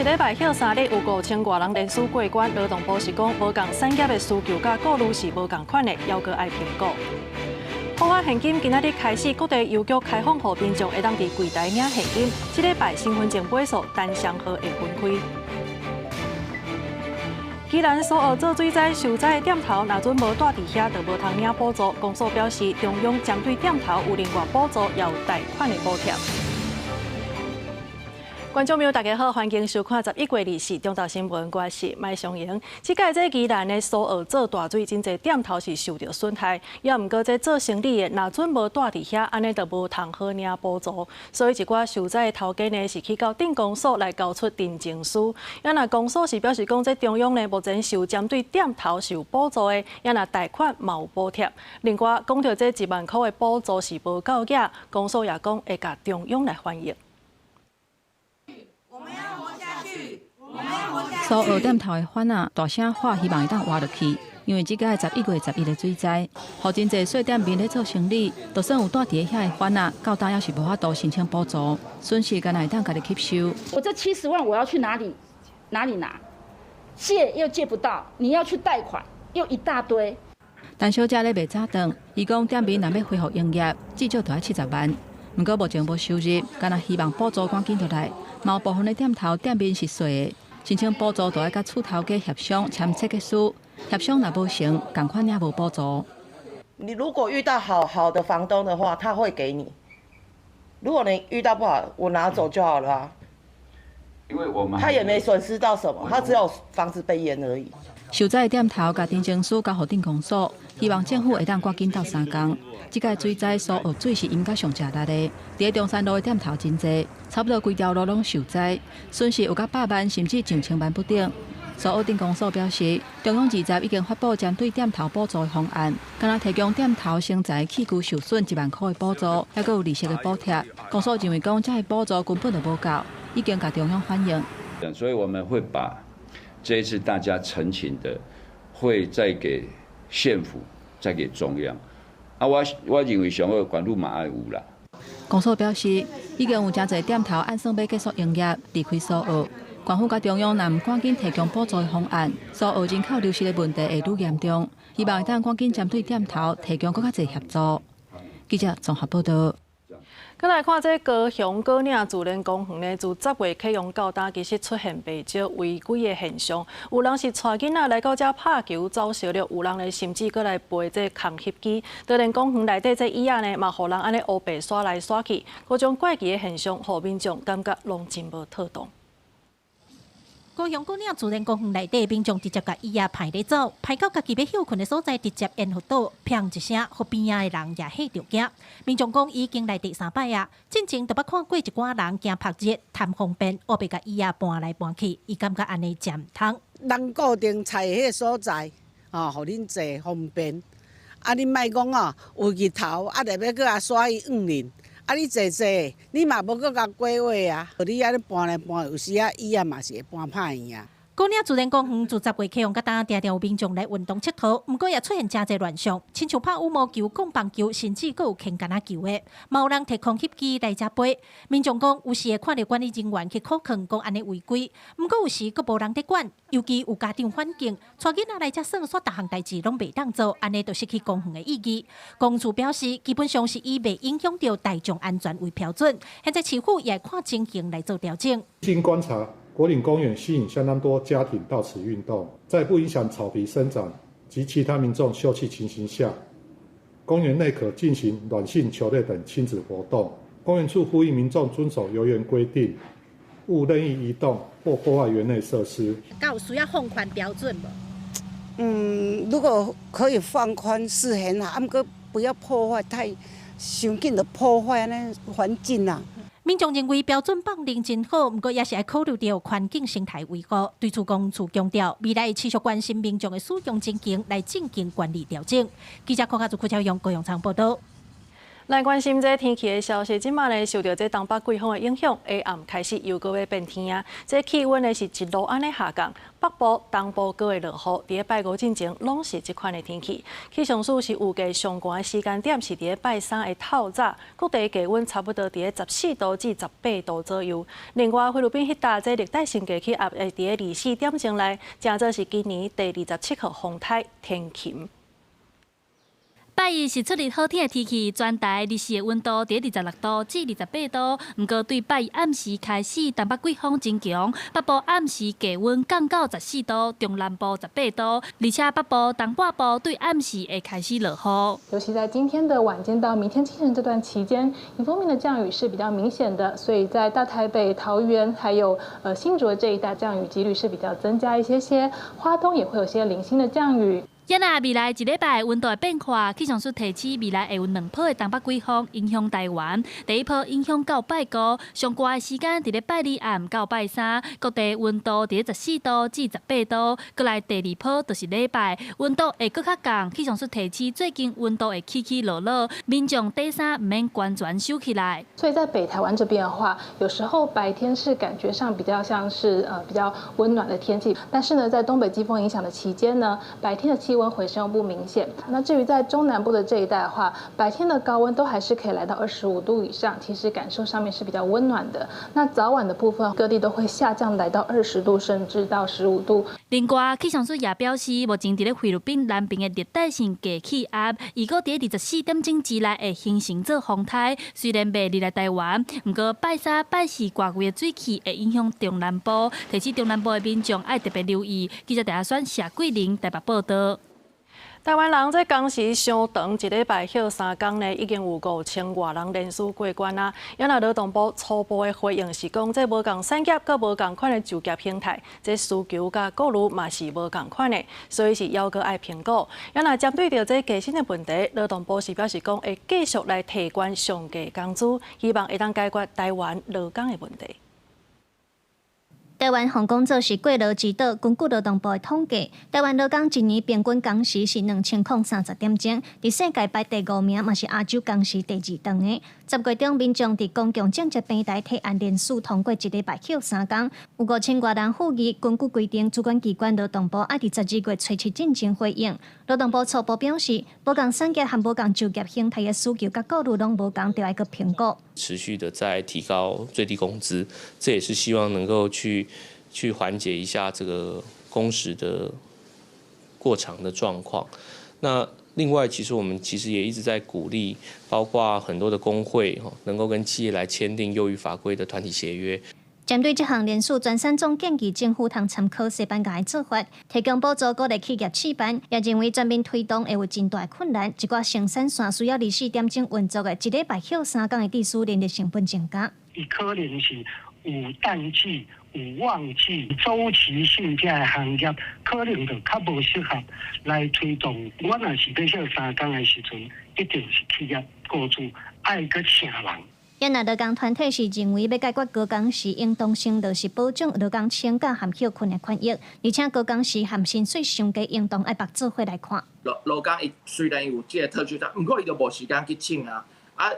一礼拜休3日，有5000多人连续过关。劳动部是讲，无共产业的需求甲顾虑是无共款的，要搁爱评估。普发现金今仔日开始，各地邮局开放，予民众会当伫柜台领现金。这礼拜身份证倍数单双号会分开。既然所有做水灾受灾的店头，若准无住伫遐，就无通领补助。公所表示，中央针对店头有另外补助，也有贷款的补贴。观众朋友，大家好，欢迎收看11月24中昼新闻，我是麦尚莹。即届这宜兰的苏澳做大水，真侪店头是受到损害，也毋过这做生意的若准无住伫遐，安尼就无通好领补助。所以一寡受灾的头家呢，是去到镇公所来交出定情书。也若公所是表示讲，这中央呢目前是有针对店头是有补助的，也若贷款嘛有补贴。另外，讲到这1万块的补助是无够额，公所也讲会甲中央来反映。苏澳店头的番仔大声喊，希望会当活落去，因为即届11月11日水灾，互真侪小店面咧做生意，就算有住伫遐的番仔，到当也是无法度申请补助，损失敢若会当家己吸收。我这70万我要去哪里拿？借又借不到，你要去贷款又一大堆。陈小姐咧卖早顿，伊讲店面若要恢复营业，至少就要70万。不过目前无收入，敢若希望补助赶紧落来。嘛有部分的店头店面是衰的，申请补助就要甲厝头家协商签切结书，协商若无成，共款也无补助。你如果遇到好的房东的话，他会给你；如果你遇到不好，我拿走就好了啊。因为我们他也没损失到什么，他只有房子被淹而已。受灾的店头甲定情书交互镇公所，希望政府会当赶紧斗3工。即届水灾苏澳水是淹甲上食力的，伫中山路的店头真济，差不多规条路拢受灾，损失有甲100万甚至上千万不等。苏澳镇公所表示，中央20已经发布针对店头补助的方案，敢若提供店头生财器具受损1万块的补助，还佫有利息的补贴。公所认为讲这些补助根本就无够，已经甲中央反映。所以我们会把这一次大家陈情的，会再给县府，再给中央。我认为上好管路嘛要有啦。公所表示，已经有真侪店头按算要结束营业，离开苏澳。官府甲中央若唔赶紧提供补助的方案，苏澳人口流失的问题会愈严重。希望会当赶紧针对店头提供更加侪协助。记者综合报道。再来看这高雄高岭自然公园呢，自10月启用到今，其实出现不少违规的现象。有人是带囡仔来到这拍球走小路，有人呢甚至搁来背这空翕机。当然，公园内底这椅仔呢，嘛，互人安尼乌白刷来刷去，各种怪奇的现象，互民众感觉拢真无妥当。高雄高岭自然公园内底，民众直接甲椅仔排咧走，排到家己要休困的所在，直接沿河道，砰一声，互边仔的人也吓着惊。民众讲已经来第3摆啊，进前都捌看过一寡人惊拍热、贪方便，乌白甲椅仔搬来搬去，伊感觉安尼真毋通。人固定踩迄个所在，互恁坐方便。啊，恁莫讲哦，有日头啊，入要搁啊刷伊黄面。啊！你坐坐，你嘛无搁甲过话啊！你安尼搬来搬，有时啊椅啊嘛是会搬歹去啊。高岭自然公园自10月启用，甲当常常有民众来运动佚佗，不过也出现真侪乱象，亲像拍羽毛球、棍棒球，甚至阁有牵橄榄球的，嘛有人摕空翕机来遮飞。民众讲有时会看到管理人员去苛刻讲安尼违规，不过有时阁无人伫管，尤其有家庭环境，带囡仔来遮算煞逐项代志拢袂当做，安尼就失去公园的意义。公署表示，基本上是以袂影响到大众安全为标准，现在市府也看情形来做调整。经观察。国岭公园吸引相当多家庭到此运动，在不影响草皮生长及其他民众休憩情形下，公园内可进行软性球类等亲子活动。公园处呼吁民众遵守游园规定，勿任意移动或破坏园内设施。有需要放宽标准无？如果可以放宽是很好，不过不要破坏太伤紧的破坏那环境啊。民众认为标准放定真好，不过也是要考虑到环境生态维护。对此公署强调，未来会持续关心民众的使用情形，来进行管理调整。记者柯家族柯超用高雄场报道。来关心这天气的消息，即马呢受到这东北季风的影响，下暗开始又搁要变天啊。这气温呢是一路安尼下降，北部、东部搁会落雨。伫拜五进前，拢是这款的天气。气象署是预计上悬的时间点是伫拜三的透早，各地气温差不多伫14度至18度左右。另外，菲律宾迄搭这热带性低气压会伫24点钟内，正做是今年第27号风台天琴。拜一是出日好天的天气，全台日时的温度伫26度至28度。不过对拜一暗时开始，东北季风增强，北部暗时低温降到14度，中南部18度，而且北部、东半部对暗时会开始落雨。尤其在今天的晚间到明天清晨这段期间，迎风面的降雨是比较明显的，所以在大台北、桃园还有新竹这一带降雨几率是比较增加一些，花东也会有些零星的降雨。今仔未来一礼拜温度的变化，气象署提醒未来会有2波的东北季风影响台湾。第一波影响到拜五，上悬的时间伫咧拜二暗到拜三，各地温度伫咧14度至18度。过来第二波就是礼拜，温度会搁较降。气象署提醒最近温度会起起落落，民众底衫唔免完全收起来。所以在北台湾这边的话，有时候白天是感觉上比较像是比较温暖的天气，但是呢，在东北季风影响的期间呢，白天的气温回升不明显。那至于在中南部的这一带的话，白天的高温都还是可以来到25度以上，其实感受上面是比较温暖的。那早晚的部分，各地都会下降来到20度，甚至到15度。另外，气象署也表示，目前伫咧菲律宾南边的热带性低气压，如果伫24点钟之内会形成做风台，虽然未入来台湾，不过拜三、拜四外围的水汽会影响中南部，提醒中南部的民众要特别留意。记者台选谢桂玲台北报道。台湾人这工时相长，一礼拜休3天呢，已经有5000外人连续过关啊。也那劳动部初步的回应是讲，这无共产业，佮无共款的就业形态，这需求佮顾虑嘛是无共款的，所以是要搁爱评估。也那针对着这加薪的问题，劳动部是表示讲会继续来提悬上价工资，希望会当解决台湾劳工的问题。台湾航工作是过劳之岛，根据劳动部的统计，台湾劳工一年平均工时是2030点钟，伫世界排第5名，嘛是亚洲工时第2长的。10月中，民众伫公共政治平台提案连续通过一礼拜休3天，有5000多人呼吁。根据规定，主管机关劳动部爱伫12月初7进行回应。劳动部初步表示，无共产业和无共就业形态的需求甲顾虑拢无共，就要个评估。持续的在提高最低工资，这也是希望能够去缓解一下这个工时的过长的状况。那另外，其实我们也一直在鼓励，包括很多的工会能够跟企业来签订优于法规的团体协约。针对这项连署，专产总建议政府通参考西班牙的做法，提供补助鼓励企业试办，也认为全面推动会有真大困难。一寡生产线需要24点钟运作的，一礼拜休3天的地区，人力成本增加。伊可能是有淡季、有旺季、周期性这的行业，可能就较无适合来推动。我若是要休3天的时阵，一定是企业雇主爱去请人。也那劳工团体是认为，要解决高工时应当先就是保障劳工请假和休困的权益，而且高工时和薪水上低应当爱绑做伙来看。劳工伊虽然有这个特休假，不过伊就无时间去请啊。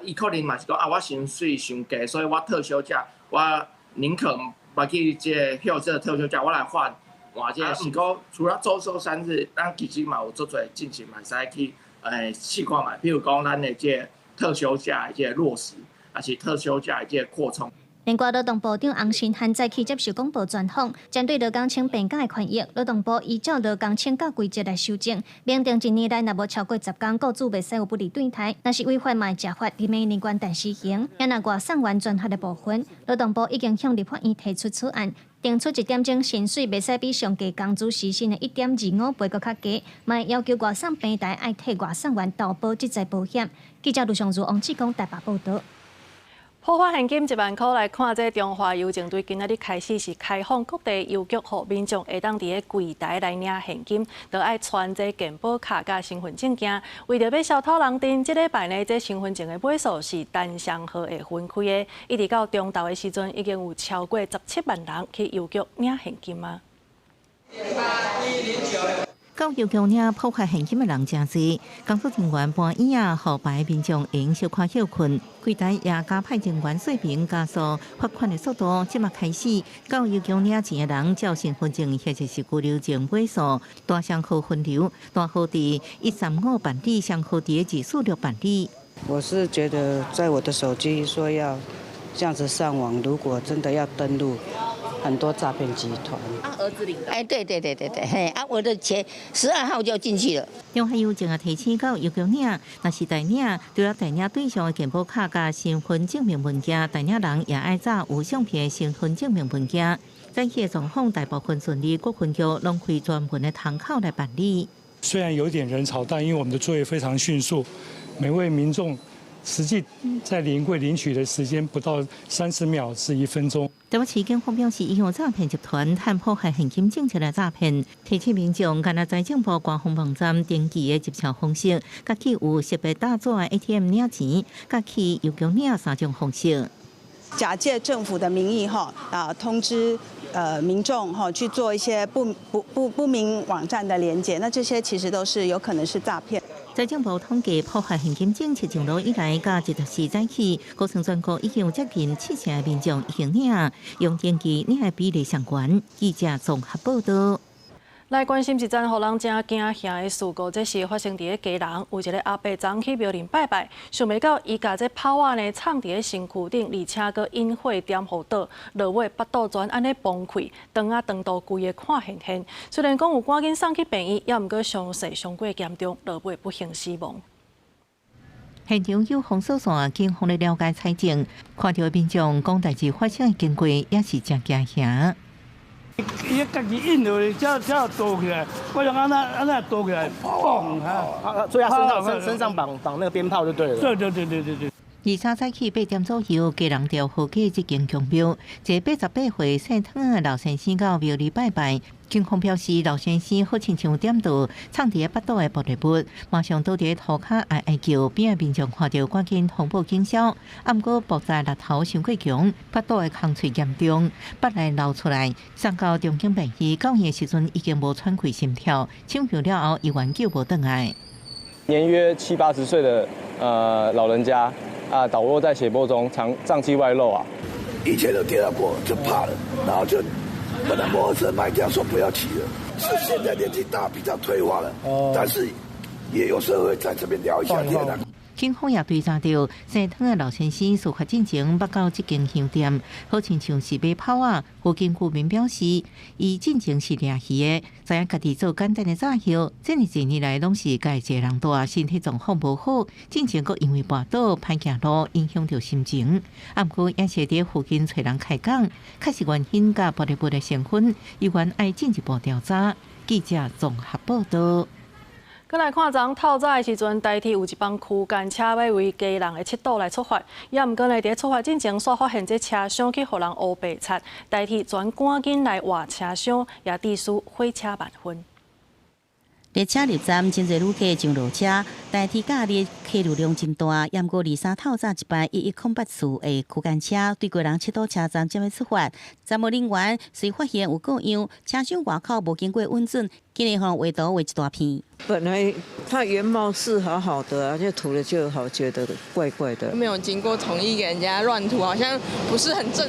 伊可能嘛是讲我薪水上低，所以我特休假，我宁可把去这休这特休假，我来换这个。不过除了周休3日，咱其实嘛有做侪进行嘛，使去试看嘛。比如讲咱的这特休假的这落实。也是特休假的这个扩充。另外，劳动部长洪新汉早起接受广播专访，针对劳工请病假的权益，劳动部依照劳工请假规则来修正，明定一年内若无超过10天，雇主袂使有不利对待，若是违反嘛执法，立命年关但施行。也若外送员专法的部分，劳动部已经向立法院提出草案，定出1点钟薪水袂使比上价工资时薪的1.25倍搁较低，嘛要求外送平台爱替外送员投保职灾保险。记者卢尚如、王志光台北报道。普发现金1万块来看，这中华邮政队今仔日开始是开放各地邮局，互民众会当伫咧柜台来领现金，就爱传这健保卡甲身份证件。为着要消透人丁，这礼拜呢，这身份证的买数是单双号会分开的，一直到中昼的时阵，已经有超过17万人去邮局领现金啊。到油桥岭破坏现金的人真多，工作人员半夜啊，互白民众用小看休困，柜台也加派人员水平加速罚款的速度，即马开始，到油桥岭前的人照身份证或者是居留证尾数，大上号分流，大号伫135办理，小号伫246办理。我是觉得，在我的手机说要这样子上网，如果真的要登录。很多诈骗集团。儿子领的。哎，对，嘿，啊，我的钱12号就进去了。中海邮政也提醒到油桥岭，若是带领，除了带领对象的健保卡甲身份证明文件，带领人也爱找有相片的身份证明文件。在这状况大部分顺利，各分局拢开专门的堂口来办理。虽然有点人潮，但因为我们的作业非常迅速，每位民众实际在临柜领取的时间不到30秒至1分钟。台北市警方表示，已向诈骗集团探破坏现金政策的诈骗，提醒民众干那财政部官方网站登记的接洽方式，甲去有识别大纸的 ATM 领钱，甲去邮局领3种方式。假借政府的名义通知民众去做一些不明网站的连结，那这些其实都是有可能是诈骗。财政部统计破坏现金政策上路以来，到14早起，高雄全国已经有接近70%的民众已经领，用登记领的比例上高。记者综合报道。来关心一件让人真惊吓的事故，这是发生伫个家人，有一个阿伯昨去庙林拜拜，想袂到伊甲这炮啊呢藏伫个身躯顶，而且佫隐晦点火倒，落尾腹肚全安尼崩溃，肠到规个看现现。虽然讲有赶紧送去病院，也毋过伤势伤过严重，落尾不幸死亡。现场有封锁线，警方咧了解采证，看到民众讲代志发生的经过，也是真惊吓。伊家己印落去，才倒起来，我想安那倒起来，嘣哈！所以他身上绑那个鞭炮就对了。对。23早起8点左右，家人调好给一间公庙，一个88岁姓汤的老先生到庙里拜拜。警方表示，老先生好亲像点到藏伫腹肚的玻璃物，马上倒伫涂骹哀叫，边个民众看到赶紧通报警消。啊，毋过爆炸力头伤过强，腹肚的空脆严重，腹内流出来，送到中警病院，到院的时阵已经无喘气心跳，抢救了后医院救无转来。年约70、80岁的老人家倒卧在血泊中，脏器外露啊。以前都跌到过，就怕了，然后就把那摩托车卖掉，说不要骑了。是现在年纪大，比较退化了，但是也有时候会在这边聊一下天的。警方也追查到姓汤的老先生事发进前捌到这间香店，好亲像是买炮啊。附近居民表示，伊进前是掠鱼的，知影家己做简单的炸药，这2年来拢是家一个人大，身体状况无好，进前佫因为跋倒歹行路，影响到心情。啊，不过也是伫附近找人开讲，确实原因甲玻璃物的成分，医院爱进一步调查。记者综合报道。再来看，昨透早的时阵，台铁有一帮区间车要为家人的七堵来出发，也毋过呢，伫出发进前煞发现这车厢去互人乌白擦，台铁全赶紧来换车厢，也致使火车慢分。列车入站，真侪旅客上落车，台铁假日客流量真大。也毋过23透早一班1108次的区间车对家人七堵车站准备出发，站务人员虽发现有各样车厢外口无经过温准，竟然互围堵围一大片。本来它原貌是好好的，而且涂了就好，觉得怪怪的。没有经过同意给人家乱涂，好像不是很正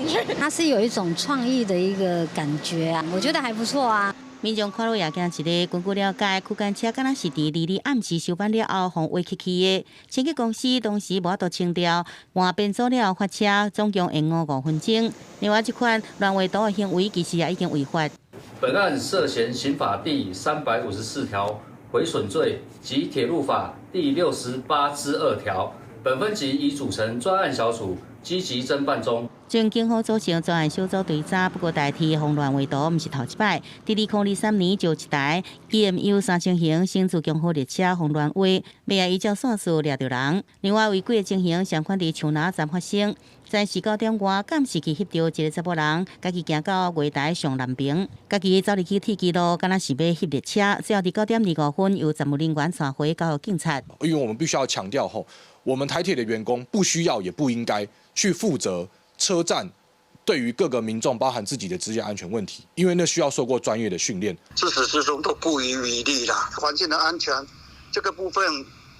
确。它是有一种创意的一个感觉啊，我觉得还不错啊。民众看到也惊一个，根据了解，区间车敢若是伫离暗时收班了后，互挖起的。清洁公司当时无法度清掉，换变做了发车，总共延误5分钟。另外，这款乱围堵的行为其实也已经违法。本案涉嫌刑法第354条毁损罪及铁路法第68之2条。本分局已组成专案小组，积极侦办中。经警方组成专案小组调查，不过代替洪乱围堵不是头一摆。伫2023年就一台 EMU 3000型新竹共和列车洪乱围，未依照线数掠着人。另外违规的情形相款伫树林站发生，在19点外，监视器翕到一个查某人，家己行到月台上南边，家己走入去铁基路，敢若是要翕列车。最后伫9点25分，由站务人员传回交予警察。因为我们必须要强调我们台铁的员工不需要也不应该去负责车站对于各个民众，包含自己的职业安全问题，因为那需要受过专业的训练。自始至终都不遗余力啦。环境的安全这个部分，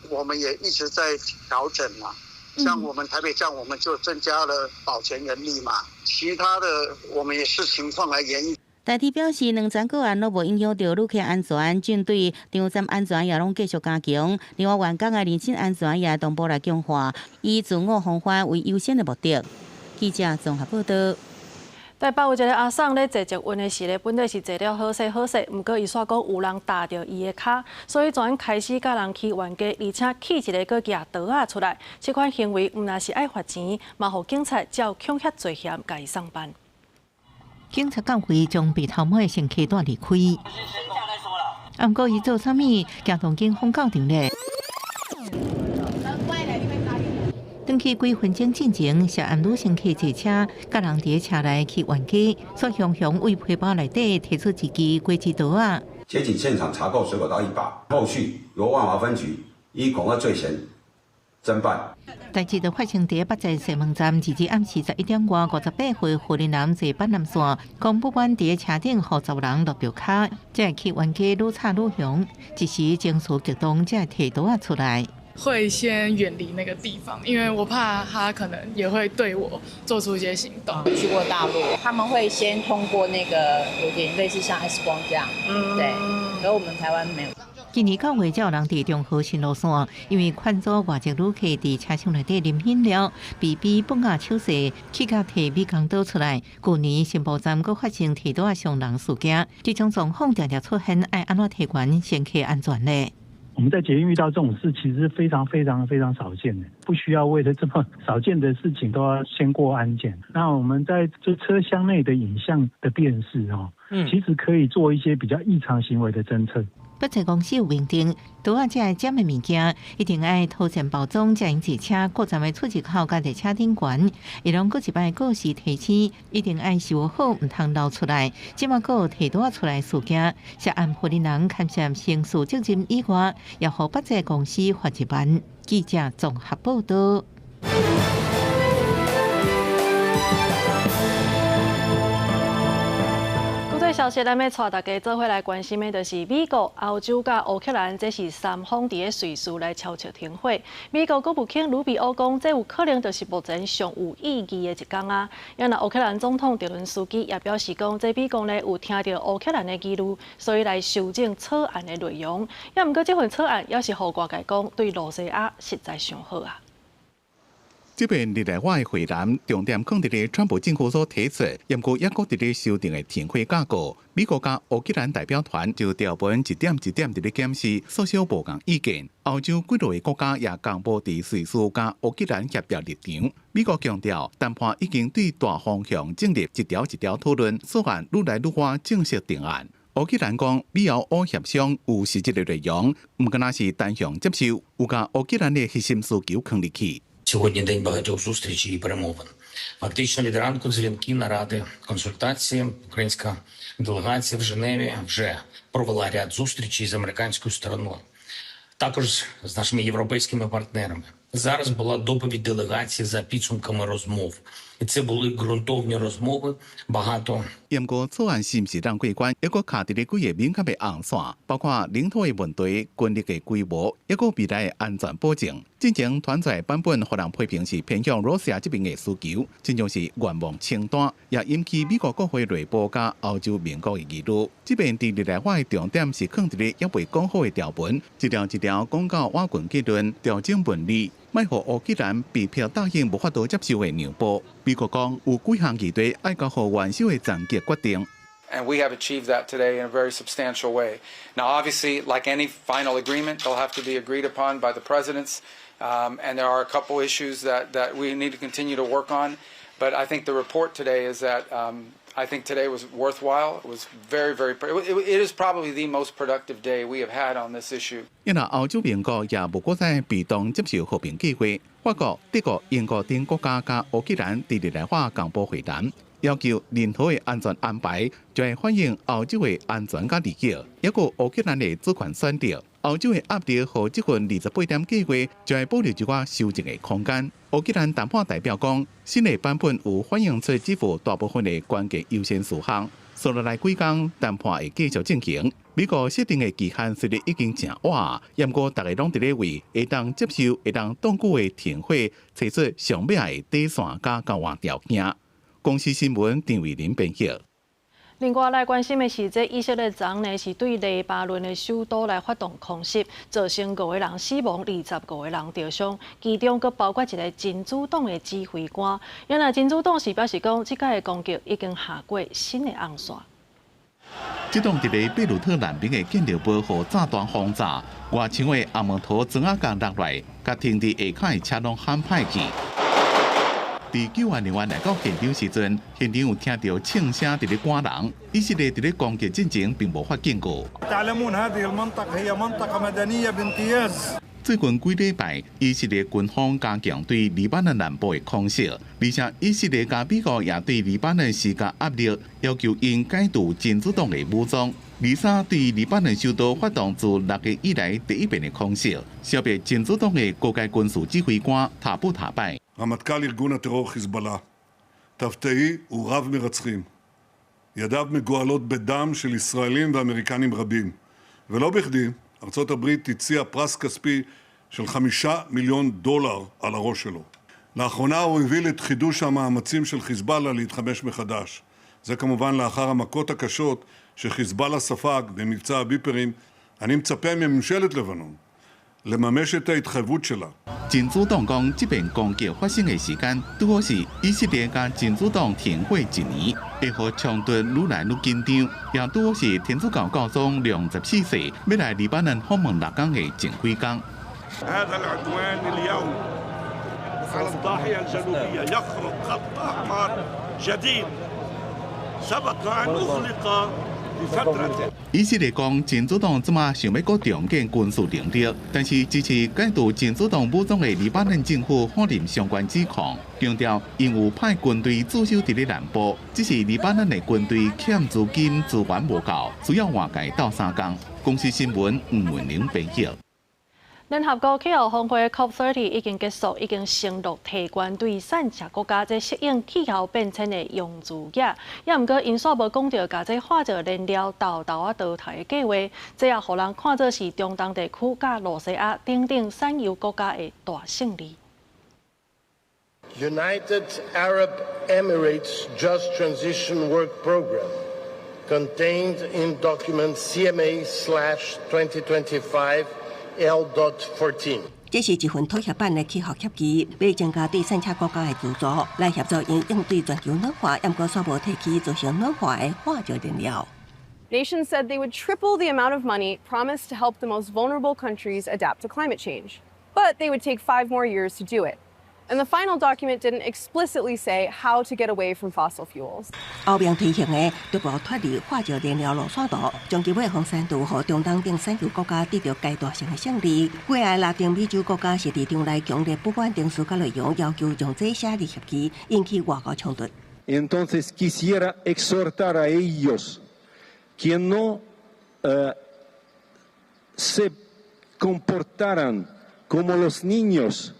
我们也一直在调整嘛。像我们台北站，我们就增加了保全人力嘛，其他的我们也视情况来研议。台铁表示，两站个案都无影响到旅客安全，针对场站安全也拢继续加强。另外，员工的人身安全也同步来强化，以自我防范为优先的目的。记者综合报道。台北有一个阿桑咧坐捷运的时咧，本来是坐了好势好势，毋过伊煞讲有人踏着伊的脚，所以转开始甲人去冤家，而且起一个个举刀仔出来。这款行为毋但是爱罚钱，嘛互警察照恐吓罪嫌甲伊送办。警察到会将被偷摸的乘客带离开。毋过伊做啥物？交通警方到场咧。登去几分钟进前，涉案女乘客坐车，甲人伫车内去冤家，所向向为皮包内底提出一支果子刀啊。接警现场查购水果刀1把，后续由万华分局依恐吓罪嫌侦办。代志就发生伫北站西门站，日暗时11点外，58岁河南男坐板南线，讲不满伫车顶互10人落着卡，才去冤家愈吵愈凶，一时情绪激动，才摕刀仔出来。会先远离那个地方，因为我怕他可能也会对我做出一些行动。去过大陆，他们会先通过那个有点类似像 X 光这样，对，而我们台湾没有。今年9月，才有人伫中和新路线，因为劝阻外籍旅客伫车厢内底啉饮料，被绑架手势，去甲摕美工刀出来。去年新埔站阁发生摕刀仔伤人事件，这种状况常常出现，爱安怎提悬乘客安全呢？我们在捷运遇到这种事，其实非常少见的，不需要为了这么少见的事情都要先过安检。那我们在这车厢内的影像的辨识其实可以做一些比较异常行为的侦测。北捷公司有明定，刀仔这占的物件一定爱妥善包装，才用坐车过站的出入口甲在车顶悬，伊拢搁一摆告示提醒，一定爱收好，唔通流出来。即马搁摕刀仔出来事件，涉案获利人牵涉刑事责任以外，也互北捷公司罚1万。记者综合报道。消息咱要带大家做伙来关心的，就是美国、欧洲甲乌克兰，这是三方伫咧随时来悄悄停火。美国国务卿鲁比欧讲，这有可能就是目前上有意义的一天啊。因为乌克兰总统泽伦斯基也表示讲，这美国呢有听到乌克兰的记录，所以来修正草案的内容。也毋过这份草案也是互外界讲，对罗西亚实在上好啊。这边日内瓦的会谈重点放伫咧川普政府所提出，也过也搁伫咧修订的停火架构。美国甲乌克兰代表团就条文一点一点伫咧检视，所少无共意见。欧洲几多个国家也公布伫随时甲乌克兰协调立场。美国强调，谈判已经对大方向进入一条一条讨论，草案愈来愈快正式定案。乌克兰讲，美欧乌协商有实质的内容，毋敢若是单向接受，有甲乌克兰的核心需求放入去。Сьогодні день багатьох зустрічей і перемовин. Фактично від ранку дзвінків, наради, консультації. Українська делегація в Женеві вже провела ряд зустрічей з американською стороною. Також з нашими європейськими партнерами. Зараз була доповідь делегації за підсумками розмов. І це були ґрунтовні розмови, багато. 不过，草案是毋是让过关，还佫卡伫咧几个敏感的红线，包括领土的问题、军力的规模，还佫未来的安全保证。之前团出来版本，互人批评是偏向罗西亚这边的需求，真正是愿望清单，也引起美国国会内部甲欧洲民国的议论。这边伫日内瓦的重点是放伫咧还未讲好的条文，一条一条讲到瓦群结论、调整分离，莫互乌克兰被迫答应无法度接受的让步。美国讲有几项议题爱交互元首的暂决决定。And we have achieved that today in a very substantial way. Now, obviously, like any final agreement, they'll have to be agreed upon by the presidents. And there are a couple issues that we need to continue to work on. But I think the report today is that I think today was worthwhile. It was it is probably the most productive day we have had on this issue. 因为欧洲盟国也无搁再被动接受和平计划，法国、德国、英国等国家甲乌克兰伫日内瓦公布会谈。要求任何的安全安排，就会反映欧洲的安全甲利益，也有乌克兰的主权选择。澳洲的压力和这份28点计划，就会保留一寡修正的空间。乌克兰谈判代表讲，新的版本有反映出几乎大部分的关键优先事项。接下来几天谈判会继续进行。美国设定的期限虽然已经真晚，不过大家拢伫咧为会当接受、会当当久的停火，提出上尾的底线甲交换条件。公司新闻张伟林编辑。另外来关心的是，这以色列昨呢是对黎巴嫩的首都来发动空袭，造成5个人死亡，25个人受伤，其中佫包括一个真主党的指挥官。原来真主党是表示讲，这届的攻击已经下过新的红线。这栋伫咧贝鲁特南边的建筑物和炸弹轰炸，外墙的阿蒙头砖仔甲落来，甲停伫下骹的车拢喊歹去。伫救援人员来到现场时阵，现场有听到枪声伫咧赶人，以色列伫咧攻击进程并无发警告。最近几礼拜，以色列军方加强对黎巴嫩南部的空袭，而且以色列加美国也对黎巴嫩施加压力，要求因解除真主党的武装。23对黎巴嫩首都发动自6月以来第一遍的空袭，消灭真主党的国家军事指挥官塔布塔拜。רמטכ"ל ארגון הטרור חיזבאללה, ת"י הוא רב מרצחים. ידיו מגואלות בדם של ישראלים ואמריקנים רבים. ולא בכדי, ארצות הברית הציעה פרס כספי של $5 מיליון על הראש שלו. לאחרונה הוא הביא את חידוש המאמצים של חיזבאללה להתחמש מחדש. זה כמובן לאחר המכות הקשות שחיזבאללה ספג במבצע הביפרים. אני מצפה מממשלת לבנון לממש את ההתחייבות שלה. 真主党讲，这边攻击发生的时间，拄好是以色列甲真主党停火1年，会互冲突愈来愈紧张，也拄好是天主教教宗良14世要来黎巴嫩访问6天的前几天。هذا العدوان اليوم على الضاحية الجنوبية يخرق خط أحمر جديد سبق أن أغلق以色列讲，真主党即马想要搁重建军事能力，但是支持解除真主党武装的黎巴嫩政府否认相关指控，强调因有派军队驻守伫咧南部，只是黎巴嫩的军队欠资金资源无够，需要外界斗3工。公司新闻吴文玲编辑。联合国气候峰会 COP30 已经结束，已经承诺提悬对产石国家在适应气候变迁的用资额。也毋过，因煞无讲到甲这化石燃料豆豆倒台的计划，这也互人看作是中东地区甲罗西亚等等产油国家的大胜利。United Arab Emirates Just Transition Work Program, contained in document CMA/2025L.14. 这是一份妥协版的气候协议，要增加对产出国家的资助，来协助因应对全球暖化，不过却无提起造成暖化的化石燃料。Nations said they would triple the amount of money promised to help the most vulnerable countries adapt to climate change, but they would take 5 more years to do it. And the final document didn't explicitly say how to get away from fossil fuels. 后面推行的逐步脱离化石燃料路线图，将基本风险度和中东等产油国家得到阶段性的胜利。过来拉丁美洲国家是市场内强烈不稳定事甲内容，要求将这写入协议，引起外交冲突。Entonces quisiera exhortar a ellos que no se comportaran como los niños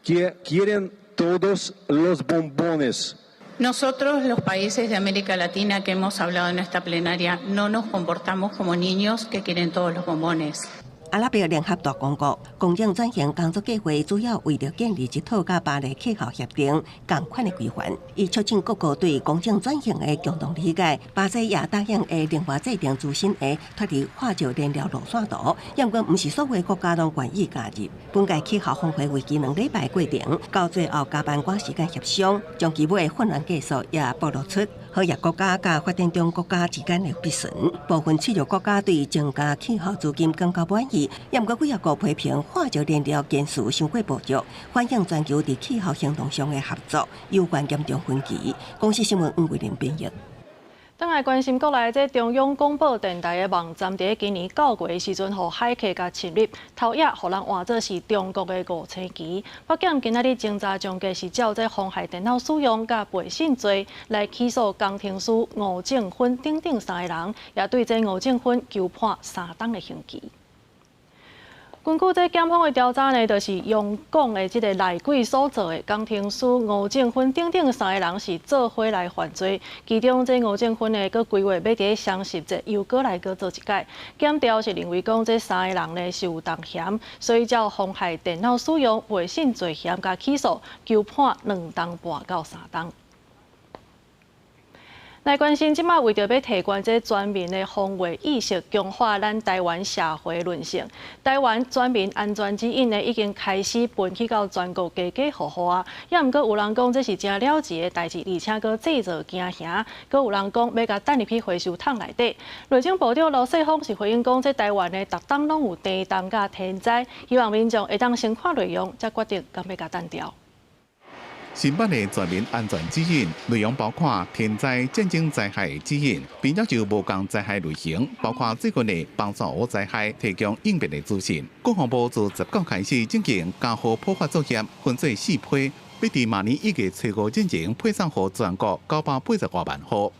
que quieren todos los bombones. Nosotros, los países de América Latina que hemos hablado en esta plenaria, no nos comportamos como niños que quieren todos los bombones. 阿拉伯联合大公国公正转型工作计划主要为了建立一套甲巴黎气候协定同款的规范，以促进各国对公正转型的共同理解。巴西也答应会另外制定自身的脱离化石燃料路线图，不过不是所有国家拢愿意加入。本届气候峰会为期2礼拜过程，到最后加班赶时间协商，将基本的混乱技术也暴露出合约国家甲发展中国家之间的必顺。部分契约国家对增加气候资金感到满意。不过，几国批评化石燃料件数伤过暴足，反映全球在气候行动上的合作有关严重分歧。公司新闻吴伟林编译。当来关心国内这中央广播电台的网站，在今年9月时阵，互骇客甲侵入，偷影，互人换作是中国的5星旗。北京今仔日侦查中计是照这妨害电脑使用甲背信罪来起诉工程师吴正芬等等3个人，也对这吴正芬求判3档的刑期。根据这检方的调查呢，就是用讲的这个内鬼所做的，江庭书、吴正芬等等3个人是做伙来犯罪。其中这吴正芬呢，佮规划要伫双十节又过来做一届。检调是认为讲这3个人呢是有重嫌，所以照妨害电脑使用、违信罪嫌加起诉，求判2档半到3档。来关心，即马为着要提高这全民的防卫意识，强化咱台湾社会韧性，台湾全民安全指引呢已经开始分去到全国家家户户啊。也毋过有人讲这是真了不起的代志，而且佫制造惊吓，佫有人讲要甲等入去回收桶内底。内政部长罗世峰是回应讲，这台湾的逐档拢有地震甲天灾，希望民众会当先看内容，才决定敢要甲单调。新版的全民安全指引内容包括天灾、战争灾害指引，并要就无共灾害类型，包括最近的帮助无灾害提供应变的资讯。国防部自19开始进行家户普发作业，分做4批，要伫明年1月初5进行配送给全国980多万户。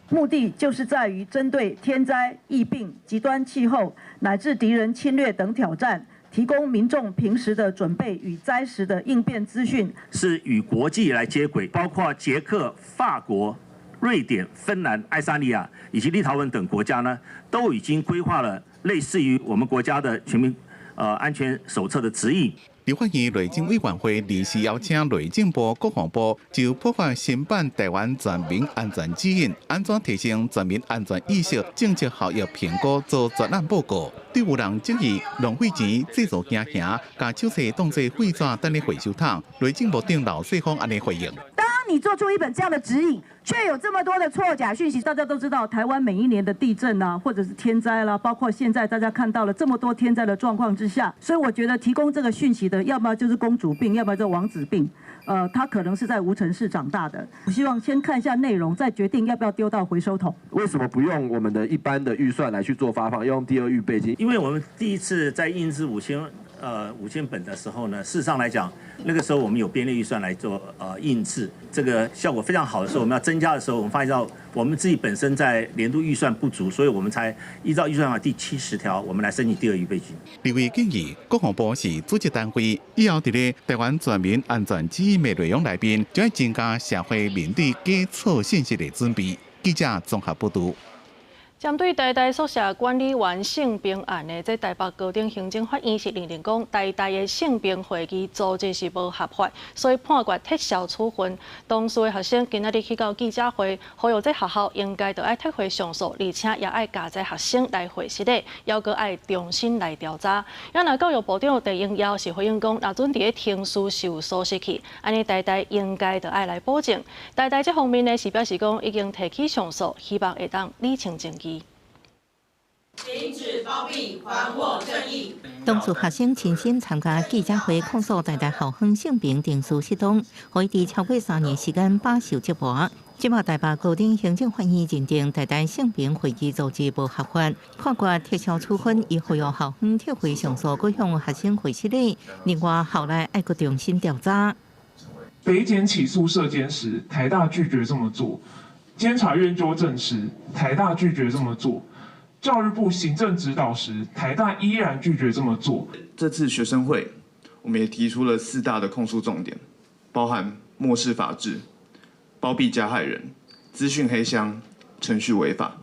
目的就是在于针对天灾、疫病、极端气候乃至敌人侵略等挑战，提供民众平时的准备与灾时的应变资讯，是与国际来接轨，包括捷克、法国、瑞典、芬兰、爱沙尼亚以及立陶宛等国家呢，都已经规划了类似于我们国家的全民安全手册的指引。立法院内政委员会临时邀请内政部、国防部就普发新版台湾全民安全指引，安怎提升全民安全意识、政策效益评估做专案报告。对有人质疑浪费钱、制造惊吓，把手册当作废纸等咧回收桶，内政部长罗世峰安尼回应。当你做出一本这样的指引，却有这么多的错假讯息，大家都知道，台湾每一年的地震啊，或者是天灾啦，包括现在大家看到了这么多天灾的状况之下，所以我觉得提供这个讯息的，要么就是公主病，要么就是王子病。他可能是在无尘室长大的。我希望先看一下内容，再决定要不要丢到回收桶。为什么不用我们的一般的预算来去做发放，要用第二预备金？因为我们第一次在印制5000本的时候呢，事实上来讲，那个时候我们有编列预算来做印制，这个效果非常好的时候，我们要增加的时候，我们发现到我们自己本身在年度预算不足，所以我们才依照预算法第70条，我们来申请第二预备金。立委建议，国防部是组织单位，以后伫咧台湾全民安全指引的内容内面，将要增加社会面对假错信息的准备。记者综合报道。针对台大宿舍管理员性平案的，这台北高等行政法院是认定讲，台大的性平会议组织是无合法，所以判决撤销处分。当事的学生今仔日去到记者会，呼吁这学校应该要撤回上诉，而且也要加这学生来会实的，要搁要重新来调查。那教育部长陈英耀是回应讲，若准伫咧听书受所失去，安尼台大应该要来保证。台大这方面呢是表示讲已经提起上诉，希望会当理清证据。停止包庇，还我正义。当事学生亲身参加记者会，控诉台大校方性平定书失当，可以伫超过3年时间饱受折磨。即马台北高等行政法院认定台大性平会议组织无合法，判决撤销处分，以呼吁校方撤回上诉，各向学生回失礼。另外，后来要搁重新调查。北检起诉涉监时，台大拒绝这么做；监察院纠正时，台大拒绝这么做。教育部行政指导时，台大依然拒绝这么做。这次学生会，我们也提出了4大的控诉重点，包含漠视法治、包庇加害人、资讯黑箱、程序违法。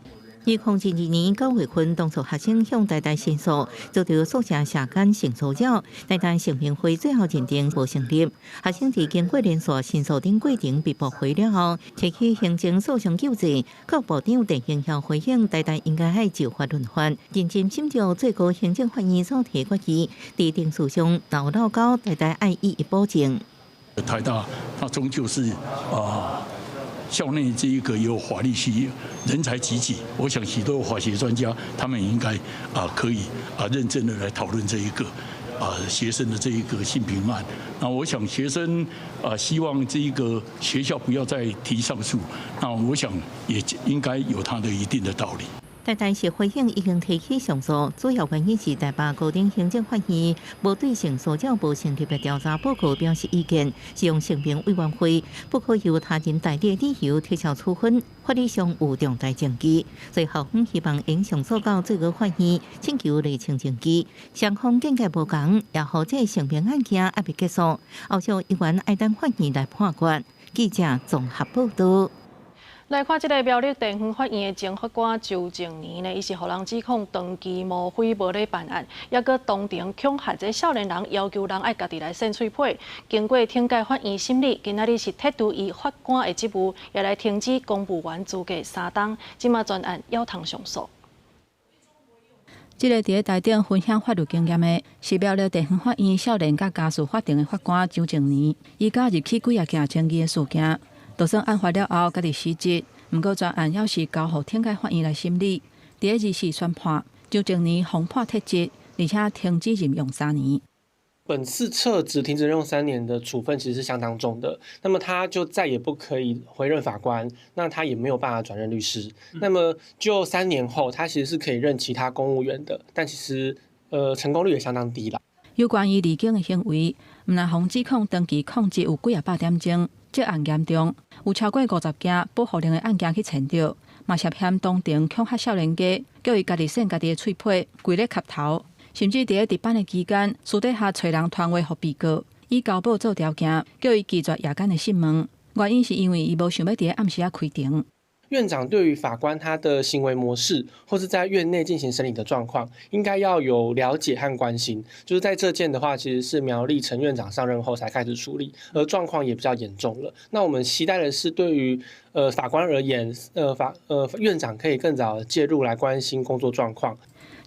2002年9月份，当初学生向台大申诉，遭到宿舍社间性骚扰，台大性平会最后认定无成立。学生在经过连续申诉等过程被驳回了后，提起行政诉讼救济。教育部长陈英耀回应，台大应该就法论法，认真审照最高行政法院所提决议，在定诉上闹到台大爱予以保证。台大它终究是校内这一个也有法律系人才济济，我想许多法学专家他们也应该可以认真的来讨论这一个学生的这一个性平案。那我想学生希望这一个学校不要再提上诉，那我想也应该有它的一定的道理。但是回应已经提起上诉，主要原因是台北高等行政法院无对上诉者无成立的调查报告表示意见，是用声明委员会不可由他人代理理由撤销处分，法律上有重大证据。最后希望因上诉到最高法院请求厘清证据。双方见解无同，也好这声明案件还未结束，后续依然爱等法院来判决。记者综合报道。来看这个苗栗地方法院的前法官周静年呢，伊是互人指控长期无悔无咧办案，也搁当庭恐吓这少年人，要求人爱家己来伸喙皮。经过听解法院审理，今仔日是剔除伊法官的职务，也来停止公务员资格3档，即马专案要通上诉。这个伫台顶分享法律经验的是苗栗地方法院少年甲家事法庭的法官周静年，伊加入去几啊件争议的事件。就算案发了后，家己辞职，不过专案要是交予听解法院来审理。第24宣判，周静年红判撤职，而且停止任用3年。本次撤职、停职任用3年的处分其实是相当重的，那么他就再也不可以回任法官，那他也没有办法转任律师。那么就3年后，他其实是可以任其他公务员的，但其实成功率也相当低啦。有关于离境的行为，毋但防指控长期控制有几啊百点钟，这案严重，有超过50件保护令的案件去查到，嘛涉嫌当庭恐吓少年家，叫伊家己伸家己的喙皮，跪咧磕头，甚至伫值班的期间，私底下找人传话给被告，以交保做条件，叫伊拒绝夜间的讯问，原因是因为伊无想要伫暗时开庭。院长对于法官他的行为模式，或是在院内进行审理的状况，应该要有了解和关心。就是在这件的话，其实是苗栗陈院长上任后才开始处理，而状况也比较严重了。那我们期待的是，对于法官而言，院长可以更早介入来关心工作状况。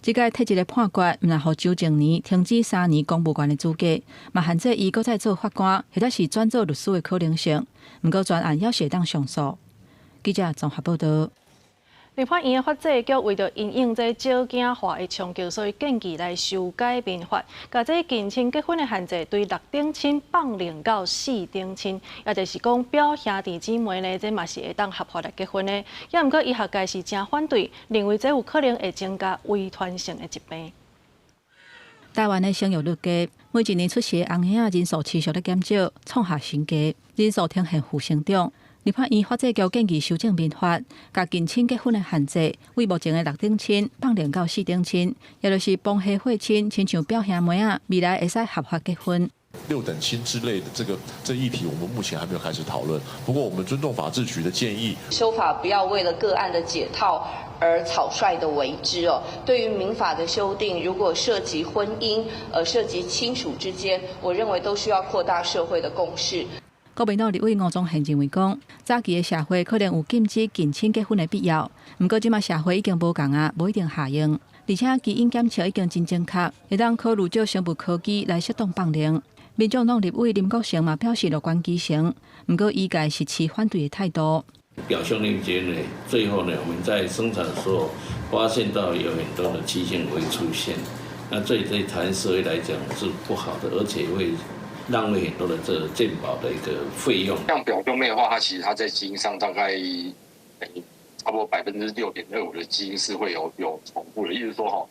这个特一的判决，毋但互周静年停止3年公务员的资格，嘛限制伊搁再做法官，或者是转做律师的可能性。不过专案要是当上诉。记者综合报道。立法院的法制局为着因应这少囝化的冲击，所以建议来修改民法，把这近亲结婚的限制对6等亲放领到4等亲，也就是讲表兄弟姊妹呢，这嘛是会当合法来结婚的。也毋过医学界是真反对，认为这有可能会增加遗传性的疾病。台湾的生育率低，每一年出世的翁仔人数持续在减少，创下新低，人数呈现负成长。立法院法制局建议修正民法，把近亲结婚的限制为目前的6等亲放领到4等亲，也就是帮系血亲，亲像表兄妹仔，未来会使合法结婚。6等亲之类的这议题，我们目前还没有开始讨论。不过，我们尊重法制局的建议，修法不要为了个案的解套而草率的为之哦。对于民法的修订，如果涉及婚姻，涉及亲属之间，我认为都需要扩大社会的共识。国民党立委吴宗宪认为讲，早期的社会可能有禁止近亲结婚的必要，不过即马社会已经无共啊，无一定下用，而且基因检测已经真正确，会当考虑借生物科技来适当放领。民众党立委林国成嘛表示乐观其成，不过依概是持反对的态度。表兄弟间呢，最后呢，我们在生产的时候发现到有很多的畸形会出现，那这对台湾社会来讲是不好的，而且会浪费很多的这个健保的一个费用。像表兄妹的话，它在基因上大概差不多6.25%的基因是会有重复的，意思说哈，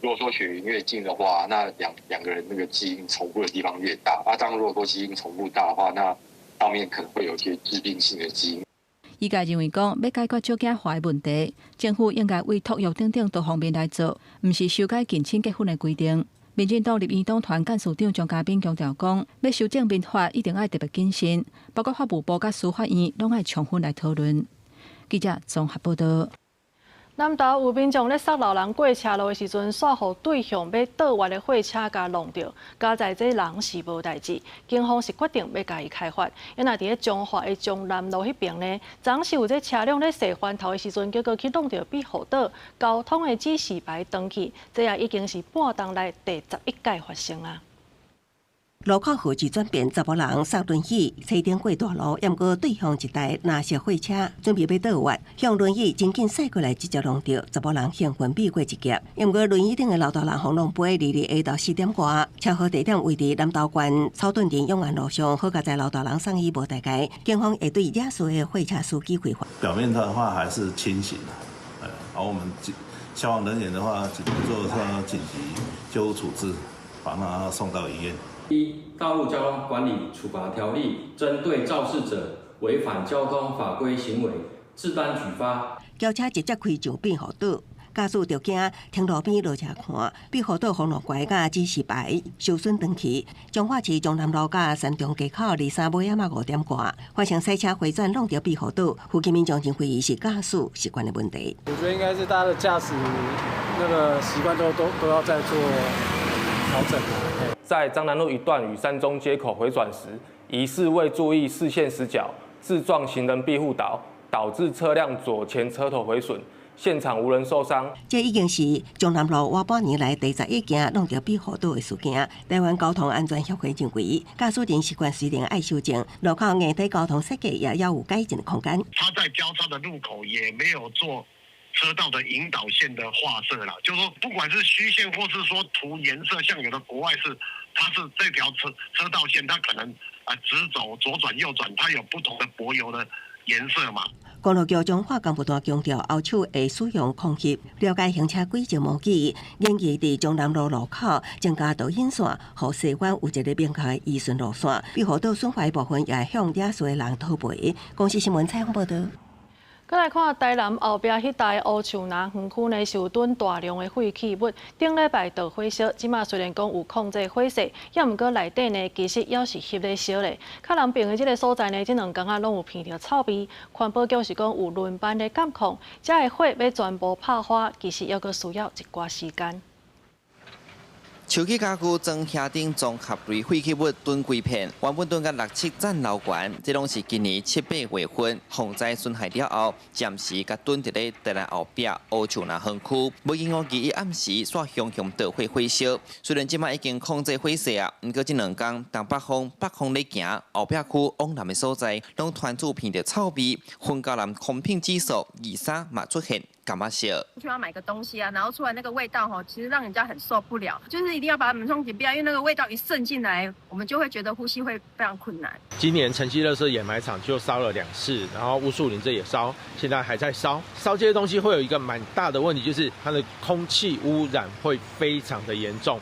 如果说血缘越近的话，那两个人那个基因重复的地方越大。当如果说基因重复大的话，那上面可能会有一些致病性的基因。医界认为讲，要解决少囝化的问题，政府应该为托育等多方面来做，唔是修改近亲结婚的规定。民进党立院党团干事长张嘉宾强调讲，要修正民法一定要特别谨慎，包括法务部甲司法院拢要充分来讨论。记者综合报道。南投有民众咧杀老人过车路的时阵，煞互对向要倒弯的货车甲弄着，加在这人是无代志。警方是决定要加以开发。因那伫咧彰化的彰南路迄边呢，昨是有这车辆咧驶翻头的时阵，结果去弄着庇护岛，交通的指示牌登去，这也已经是半冬来第11届发生啊。路口号志转变，10个人杀轮椅，车顶过大路，也毋过对向一台蓝色货车，准备要倒弯，向轮椅真紧驶过来，直接弄着10个人幸运避过一劫。也毋过轮椅顶的老大人红龙杯离下到4点外，车祸地点位伫南投县草屯镇永安路上，好佳在老大人送医无大碍，警方会对惹事的货车司机规划。表面的话还是清醒的，我们消防人员的话，只能做紧急救护处置，把他送到医院。一、道路交通管理处罚条例针对肇事者违反交通法规行为，自单举发。轿车直接开上庇护岛。驾驶着惊停路边落车看，庇护岛封路拐甲指示牌受损断去。彰化市中南路甲山中街口23尾仔5点挂，发生塞车回转弄到庇护岛，附近民众认为是驾驶习惯的问题。我觉得应该是大家的驾驶那个习惯都要再做调整。在彰南路一段与山中街口回转时，疑似未注意视线死角，自撞行人庇护岛，导致车辆左前车头毁损。现场无人受伤。这已经是中南路外半年来第11件弄到庇护岛的事件。台湾交通安全协会认为，驾驶人习惯虽然爱修正，路口硬体交通设计也要有改进的空间。他在交叉的路口也没有做车道的引导线的画设啦，就是说不管是虚线或是说涂颜色，像有的国外是，它是这条车道线，它可能直走、左转、右转，它有不同的柏油的颜色嘛。公路局彰化干部团强调，后手会使用空隙，了解行车轨迹模拟，建议伫中南路路口增加导引线，互西湾有一个明确的移顺路线。庇护岛损坏部分也向惹事的人讨赔。公司新闻采访报道。再来看台南后壁迄带乌树林园区呢，受吨大量的废弃物，顶礼拜就火烧。即马虽然讲有控制火势，也毋过内底呢，其实也是翕咧烧咧。较南边的即个所在呢，这2天拢有闻到臭味。环保局是讲有轮班的监控，这个火要全部拍花，其实还阁需要一寡时间。树起家具装下顶综合类废弃物囤几片，原本囤甲6、7层楼悬，这拢是今年7、8月份洪灾损害了后，暂时甲囤伫咧台南后壁乌树林园区。无经过记忆暗时煞熊导火火烧。虽然即马已经控制火势啊，毋过这2天东北风咧行，后壁区往南的所在，拢传出闻到臭味，昏高南空品指数23嘛出现。干嘛笑？去要买个东西啊，然后出来那个味道哈，其实让人家很受不了，就是一定要把门窗紧闭啊，因为那个味道一渗进来，我们就会觉得呼吸会非常困难。今年城西垃圾掩埋场就烧了2次，然后乌树林这也烧，现在还在烧。烧这些东西会有一个蛮大的问题，就是它的空气污染会非常的严重，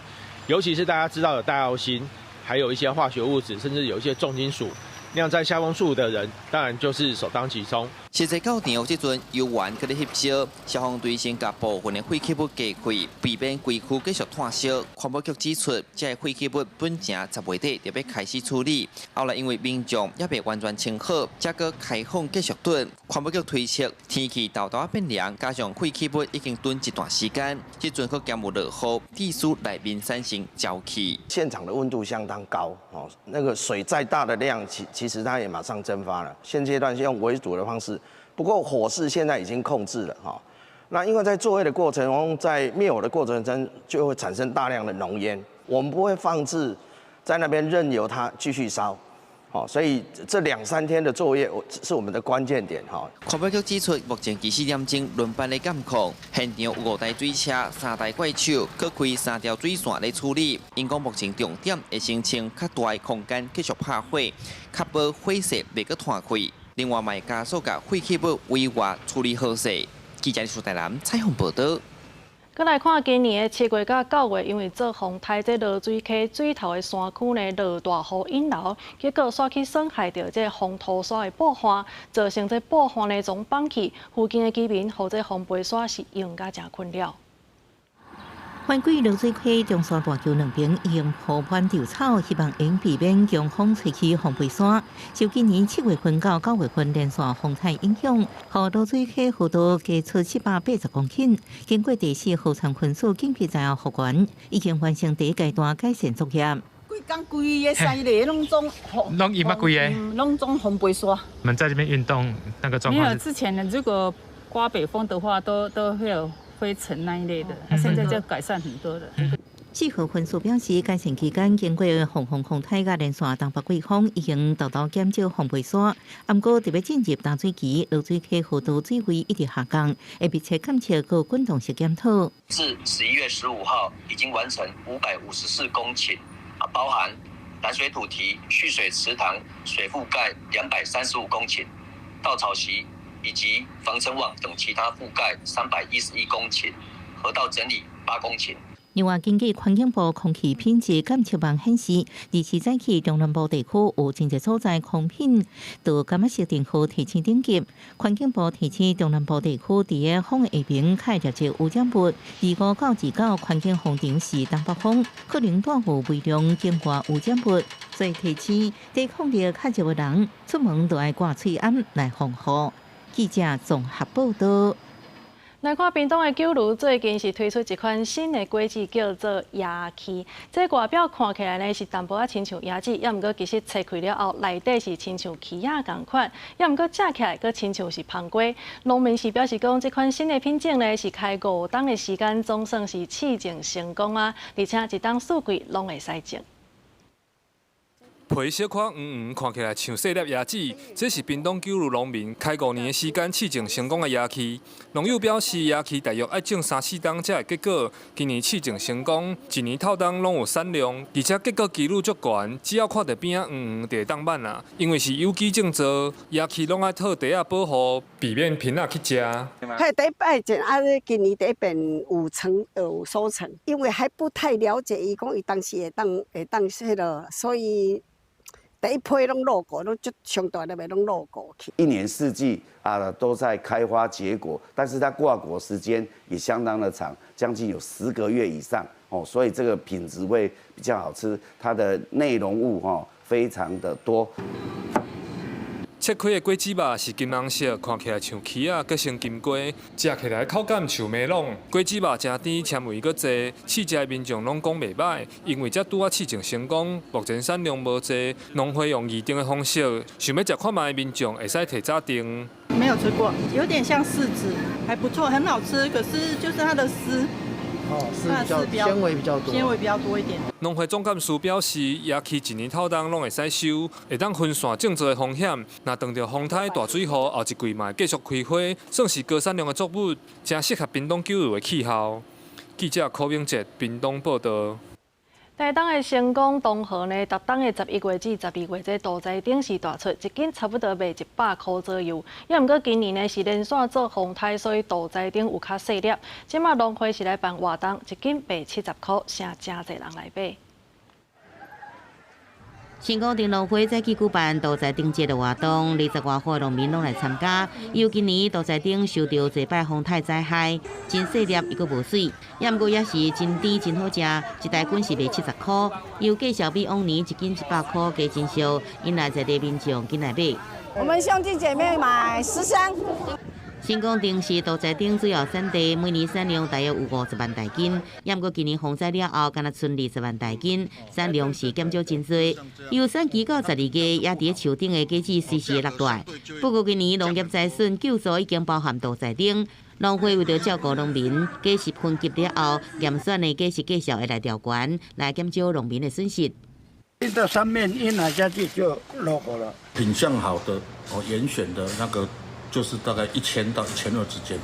尤其是大家知道的大药锌，还有一些化学物质，甚至有一些重金属。酿在下风树的人，当然就是首当其冲。实际到场这阵，油源搁咧翕烧，消防队先把部分的废弃物加开，避免规区继续炭烧。环保局指出，这废弃物本正10月底就要开始处理，后来因为民众也未完全清好，才搁开放继续囤。环保局推测，天气豆豆变凉，加上废弃物已经囤一段时间，这阵可减有落雨，地势内面产生沼气。现场的温度相当高，那个水再大的量，其实它也马上蒸发了。现阶段是用围堵的方式，不过火势现在已经控制了哈。那因为在作业的过程中，在灭火的过程中就会产生大量的浓烟，我们不会放置在那边任由它继续烧。好，所以这2、3天的作业是我们的关键点哈。环保局指出，目前4点钟轮班的监控，现场有5台水车、3台怪手，各开3条水线来处理。因讲目前重点会申请较大的空间继续拍火，确保火势袂阁炭开。另外，卖加速甲废弃物委外处理好势。记者苏台南采访报道。再来看今年的7月到9月，因为做风台，这落水溪水头的山区呢落大雨引流，结果煞去损害到这风土沙的布旱，造成这布旱呢总放弃，附近的居民和这风培沙是用甲真困扰。反归落水溪中山大桥两边已经铺满稻草，希望能避免强风吹起风培沙。受今年7月份到9月份连续风台影响，和落水溪河道加出780公顷。经过第4河川分署紧急灾害复原，已经完成第1阶段改善作业。规工规个山里拢种风，拢伊乜规个？拢种风培沙。我们在这边运动那个状况？没有，之前的如果刮北风的话，都会有灰尘那一类的，现在就改善很多了。4号分署表示，改善期间经过风台甲连续东北季风，已经大大减少风培沙。不过特别进入淡水期，落水溪河道水位一直下降，会密切监测和滚动式检讨。至11月15号，已经完成554公顷，包含淡水土堤、蓄水池塘水覆盖235公顷，稻草席以及防尘网等其他覆盖311公顷，河道整理8公顷。另外，根据环境部空气品质监测网显示，24早起中南部地区有真侪所在空品都感觉设定好提醒等级。环境部提醒中南部地区伫个风下面开热质污染物，25到29环境风场是东北风，可能带有微量境外污染物，所以提醒在控制较热的人出门都要挂喙罨来防护。记者综合报道。来看屏东的九如最近是推出一款新的果子，叫做椰荠。这外表看起来呢是淡薄仔亲像椰子，也毋过其实切开了后，内底是亲像荠仔同款，也毋过食起来佫亲像是香果。农民是表示讲，这款新的品种呢是开5档的时间，总算是试种成功啊，而且一档四季拢会使种。皮小块看起来像细粒椰子，这是屏东九如农民开5年的时间试种成功的椰荠。农友表示，椰荠大约要种3、4档才会结果。今年试种成功，一年透当拢有产量，而且结果几率足悬。只要看到边就会当慢啦，因为是有机种植，椰荠拢爱套地啊保护，避免砭仔去食。嘿，第一摆种今年第一遍有收成，因为还不太了解，伊讲伊当时会当迄个，所以。第一批拢落果，拢就上大粒的拢落果去。1年4季都在开花结果，但是它挂果时间也相当的长，将近有10个月以上哦，所以这个品质会比较好吃，它的内容物非常的多。切开的果子肉是金黄色，看起来像荠仔，佮像金瓜，食起来口感像梅朗。果子肉真甜，纤维佮济，试食的民众拢讲袂歹，因为才拄啊试种成功，目前产量无济，农会用预定的方式，想要食看卖的民众会使提早订。没有吃过，有点像柿子，还不错，很好吃，可是就是它的丝。是比较纤维比较多，纤维比较多一点。农会总干事表示，椰荠一年透当拢会使收，会当分散种植的风险。若遇到风台、大水雨，后一季嘛会继续开花，算是高产量的作物，真适合屏东九如的气候。记者柯明哲，屏东报道。台东的成功东河呢，逐档的11月至12月，这屠宰顶是大出，一斤差不多卖100块左右。也毋过今年呢是连续做风台，所以屠宰顶有较细粒。即马农会是来办活动，一斤卖70块，省真侪人来买。成功顶农会早起举办屠宰顶节的活动，20外户农民拢来参加。由今年屠宰顶受到侪摆风台灾害，真细粒伊阁无水，也毋过也是真甜真好食，一台滚是卖70块，又介绍比往年一斤100块加真俗，引来在地民众进来买。我们兄弟姐妹买10箱。成功顶是屠宰顶主要产地，每年产量大约有50万大斤。也毋过今年洪灾了后，敢若剩20万大斤，产量是减少真多。由产期到12月，也伫树顶的果子随时会落大。不过今年农业财损救助已经包含屠宰顶，农会为了照顾农民，果实分级了后，验选的果实介绍会来调悬，来减少农民的损失。一到3面一拿下去就落果了。品相好的严选的那个。就是大概1000到1200之间，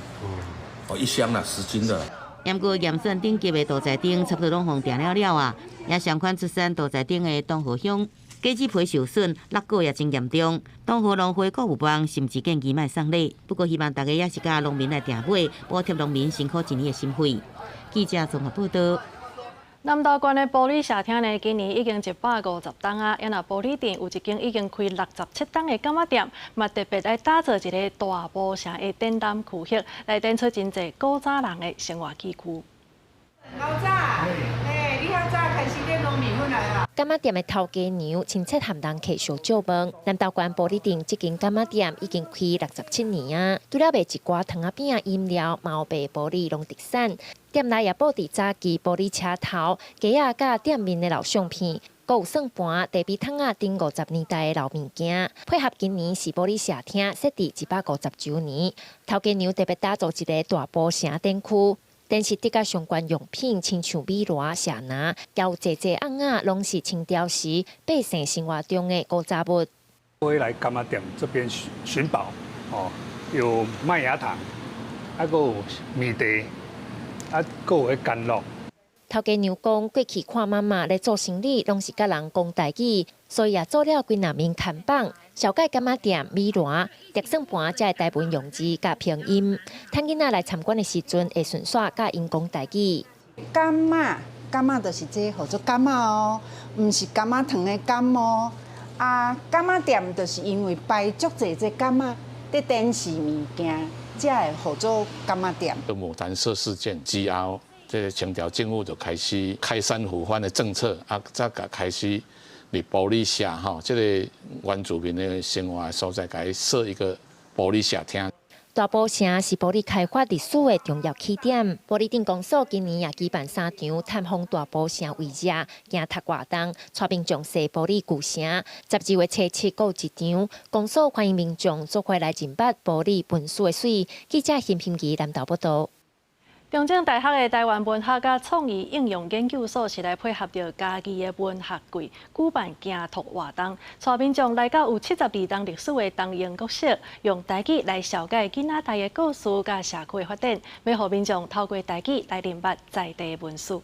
一箱啦，10斤的。也毋过验选顶级的屠宰顶，差不多拢放定了啊。也相款出产屠宰顶的东河乡，果子皮受损，落果也真严重。东河农会各有帮，甚至建议卖送礼。不过希望大家也是甲农民来订买，补贴农民辛苦一年的心费。记者综合报道。南投县的玻璃社厅呢，今年已经150档啊，也那玻璃店有一间已经开67档的柑仔店，嘛特别来打造一个大玻城的展览区域，来展出真侪古早人的生活起居。古早，你较早开始咧弄米粉来啊？柑仔店的头家娘亲切含人客小酒饭。南投县玻璃店这间柑仔店已经开67年啊，除了卖一寡糖仔饼、饮料，嘛有卖玻璃农特产。店内也布置早期玻璃车头、鸡仔甲店面的老相片，阁有算盘、茶杯桶仔等50年代的老物件。配合今年是玻璃社厅设置150周年，头家娘特别打造一个大玻城展区。展示得甲相关用品，亲像米螺、茶拿，也有济济案仔，拢是清朝时百姓生活中的古早物。回来柑仔店这边寻宝，有麦芽糖，还有米茶，还有迄干酪。头家娘讲，过去看妈妈咧做生意，拢是甲人讲台语，所以也做了几若面看板。小介柑仔店米兰特算盘才会台文用字甲拼音，趁囡仔来参观的时阵会顺续甲因讲台语。柑仔就是这叫做柑仔哦，唔是柑仔糖的柑哦。啊，柑仔店就是因为摆足侪这柑仔在展示物件，才会叫做柑仔店。牡丹社事件之后，这清朝政府就开始开山抚番的政策，再开始伫玻璃社吼，这个原住民的生活所在，给设一个玻璃社厅。大埔城是玻璃开发历史的重要起点。玻璃顶公所今年也举办3场探访大埔城为热，行读活动，带民众踅玻璃古城。12月初7有1场，公所欢迎民众做回来认捌玻璃文书的水。记者辛平仪南投报道。中正大学的台湾文学甲创意应用研究所是来配合着家己的文学季，举办行读活动，带民众来到有72段历史的东英国小，用台语来了解囡仔台的故事甲社区的发展，要互民众透过台语来认捌在地文史。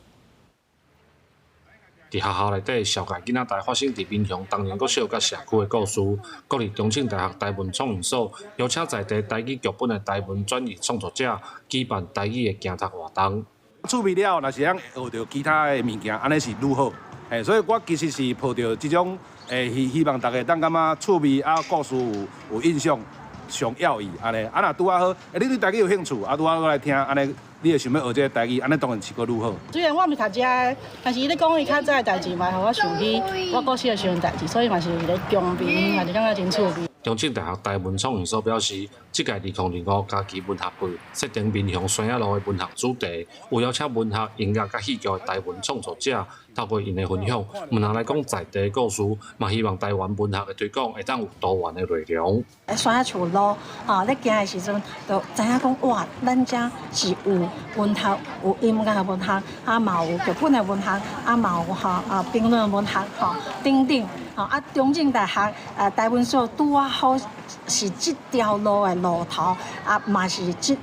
伫学校内底了解囡仔台发生伫民雄东英国小甲社区的故事，国立中正大学台文创意所邀请在地台语剧本的台文转译创作者举办台语的行读活动。趣味了，若是咱学着其他的物件，安尼是愈好。所以我其实是抱着这种希望大家当感觉趣味故事有印象上要义安尼。若拄好，你对台语有兴趣，拄好来听安尼。你会想要学这个台语，安尼当然是阁愈好。虽然我毋是读这个，但是你讲伊较早的代志嘛，互我想起我过去的时阵代志，所以嘛是咧共鸣，嘛是感觉真趣味。中正大学台文创意所表示，这届2025家己文学季设定民雄山野路的文学主题，有邀请文学、音乐、甲戏剧的台文创作者，透过因的分享，问人来讲在地故事，嘛希望台湾文学的推广会当有多元的内容。山野厝路咧行的时阵，就知影讲哇，咱遮是有文学、有音乐的文学，嘛有剧本的文学，嘛有评论文学等等。中正大学台文所拄好是这条路的路头，嘛是这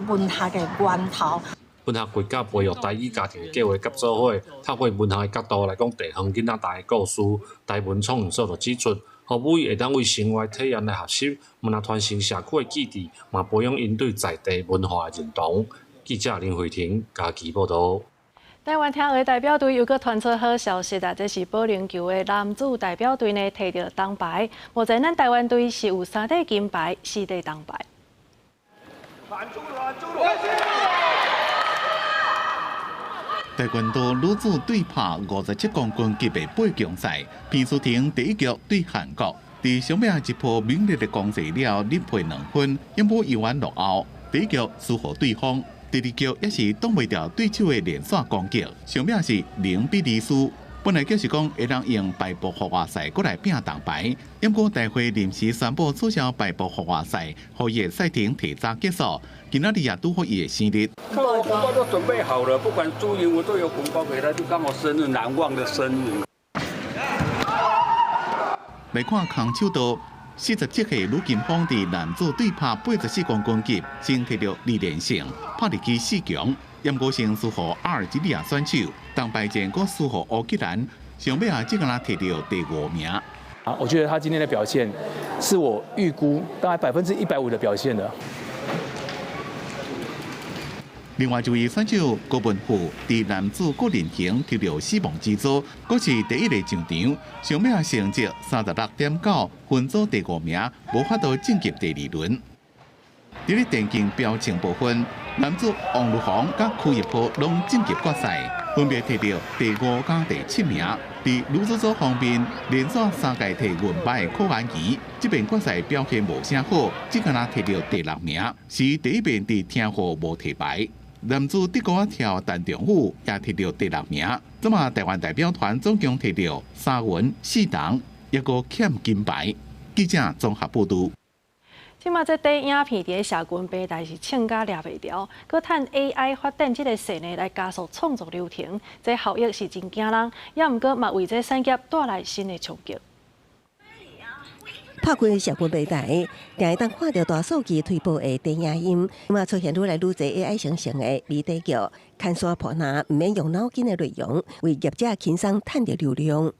文学的源头。文学季甲培育台语家庭计划协作会，透过文学的角度来讲地方囡仔台的故事。台文创意所就指出，学妹会当为生活体验来学习，嘛若传承社区的记忆，嘛培养因对在地文化的认同。记者林慧婷家己报道。台湾跳的代表队又搁传出好消息啦！这是保龄球的男子代表队呢，摕到铜牌。目前咱台湾队是有3块金牌、4块铜牌。台湾队女子对拍57公斤级的8强赛，片输廷第1局对韩国，伫上面一波猛烈的攻势了，力配2分，因无游完落后，第1局输互对方。第2局也是挡袂掉对手的连续攻击，上面是0-2输。本来就是讲会当用排步户外赛过来拼铜牌，因过大会临时宣布取消排步户外赛，后伊的赛程提早结束。今仔日也拄好伊的生日。红包都准备好了，不管输赢我都有红包给他，就刚好生日难忘的生日。来看空手道。47岁吕金芳伫男子对拍84公斤级，先摕到2连胜，拍入去4强。严国成输互阿尔及利亚选手，铜牌战阁输互乌克兰，上尾只敢若摕到第5名。我觉得他今天的表现是我预估大概150%的表现的。另外一位选手郭文富伫男子个人型摕到死亡之组，阁是第1个上场，上尾成绩36.9，分组第5名，无法度晋级第2轮。伫咧电竞标枪部分，男子王如虹甲邱一波拢晋级决赛，分别摕到第5甲第7名。伫女子组方面，连续3届摕银牌的柯安怡，这边决赛表现无啥好，只敢若摕到第6名，是第1遍伫听话无摕牌。男子德国跳陈仲武也摕到第6名，这么台湾代表团总共摕到3银4铜，一个欠金牌。记者综合报道。即马这底影片伫社群平台是唱甲抓袂牢，佮趁 AI 发展即个势呢来加速创作流程，这效益是真惊人，也毋过嘛为这产业带来新的冲击。拍开社群平台，定会当看到大数据推播的低影音，嘛出现愈来愈侪 AI 生成的美底剧，看山破那毋免用脑筋的内容，为业者轻松赚到流量。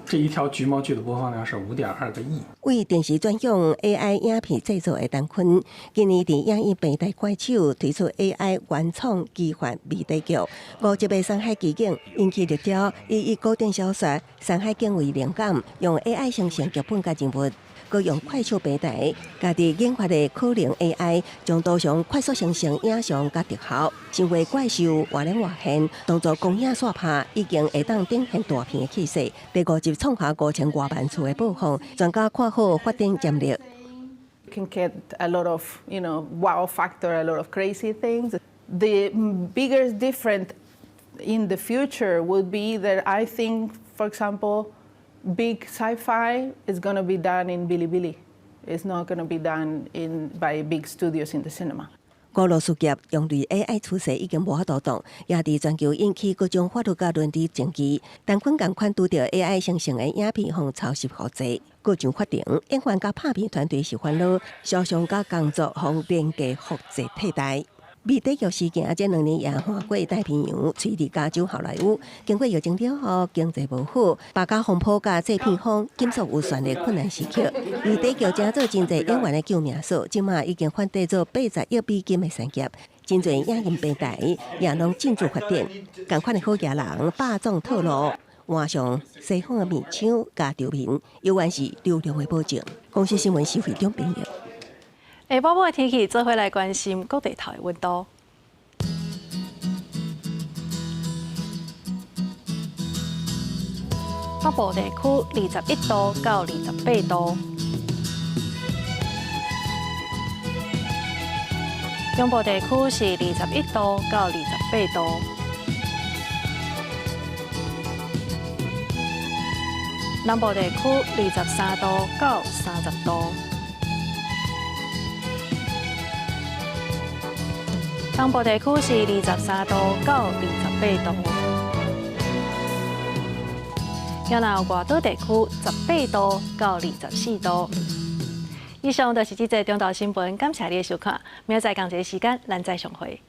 这一条橘猫剧的播放量是5.2个亿。为电视专用 AI 影片制作的单坤，今年伫影音平台怪手推出 AI 原创奇幻迷底剧，5集的山海奇景引起热潮，以古典小说《山海经》为灵感，用 AI 生成剧本甲人物。佮用快手平台，家己研发的可能 AI， 将多项快速生成影像甲特效，成为怪兽活灵活现，当作光影刷拍，已经会当展现大片的气势。第5集创下5000多万次的播放，专家看好发展潜力。Can get a lot of wow factor, a lot of crazy things. The biggest difference in the future would be that I think, for example. Big sci-fi is going to be done in Bilibili. It's not going to be done by big studios in the cinema. 俄罗斯业用类 AI 趋势已经无法度挡，也伫全球引起各种法律甲伦理争议。但款共款拄到 AI 生成的影片互抄袭复制，各种法庭、演员甲拍片团队是烦恼，肖像甲工作互连接复制替代。美底剧事件这2年也换过太平洋，吹伫加州好莱坞，经过疫情了后，经济无好，百家风波甲制片方紧速有算的困难时刻。美底剧正做真侪演员的救命索，即马已经翻地做80亿美金的产业，真侪影音平台也拢进驻发展。共款的好野人霸总套路，换上西方的面腔加潮民，永远是流量的保证。公司新闻收费中朋友。下晡晡的天气，做伙来关心各地头的温度。北部地区21度到28度，中部地区是21度到28度，南部地区23度到30度。东部地区是23度到28度，也有外岛地区18度到24度。以上就是这则中岛新闻，感谢你的收看，明仔载同一时间咱再相会。